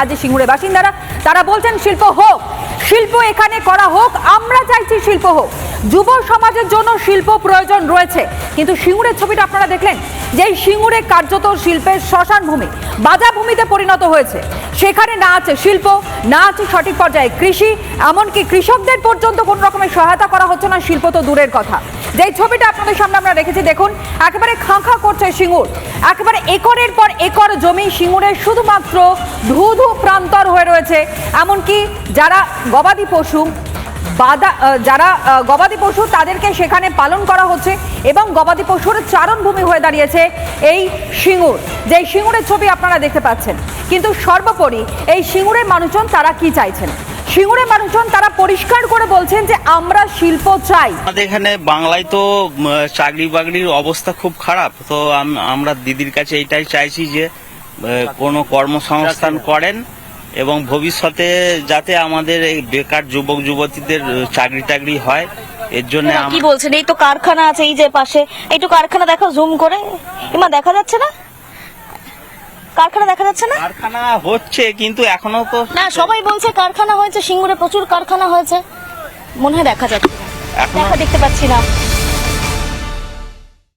আজ সিঙ্গুরের বাসিন্দারা তারা বলছেন শিল্প হোক, শিল্প এখানে করা হোক, আমরা চাইছি শিল্প হোক, যুব সমাজের জন্য শিল্প প্রয়োজন রয়েছে। কিন্তু সিঙ্গুরের ছবিটা আপনারা দেখলেন যে এই সিঙ্গুরে কার্যত শিল্পের শ্মশান ভূমি, বাজা ভূমিতে পরিণত হয়েছে। সেখানে না আছে শিল্প, না আছে সঠিক পর্যায়ে কৃষি, এমনকি কৃষকদের পর্যন্ত কোনো রকমের সহায়তা করা হচ্ছে না, শিল্প তো দূরের কথা। যেই ছবিটা আপনাদের সামনে আমরা রেখেছি দেখুন, একেবারে খাঁ করছে সিঙ্গুর, একেবারে একরের পর একর জমি সিঙ্গুরের শুধুমাত্র ধু ধু প্রান্তর হয়ে রয়েছে। এমনকি যারা গবাদি পশু গবাদি পশু তাদেরকে সেখানে পালন করা হচ্ছে এবং গবাদি পশুর চারণভূমি হয়ে দাঁড়িয়েছে এই সিঙ্গুর, যে সিঙ্গুরের ছবি আপনারা দেখতে পাচ্ছেন। কিন্তু সর্বোপরি এই সিঙ্গুরের মানুষজন তারা কি চাইছেন? সিঙ্গুরের মানুষজন তারা পরিষ্কার করে বলছেন যে আমরা শিল্প চাই। আমাদের এখানে বাংলায় তো চাকরি বাকরির অবস্থা খুব খারাপ, তো আমরা দিদির কাছে এইটাই চাইছি যে কোনো কর্মসংস্থান করেন এবং ভবিষ্যতে যাতে আমাদের এই বেকার যুবক যুবতীদের চাকরি টাকরি হয়, এর জন্য। কি বলছেন? এই তো কারখানা আছে এই যে পাশে, একটু কারখানা দেখো জুম করে, ইমা দেখা যাচ্ছে না? কারখানা দেখা যাচ্ছে না? কারখানা হচ্ছে কিন্তু এখনো তো না, সবাই বলছে কারখানা হয়েছে, সিঙ্গুরে প্রচুর কারখানা হয়েছে, মনে হয় দেখা যাচ্ছে না, দেখতে পাচ্ছি না।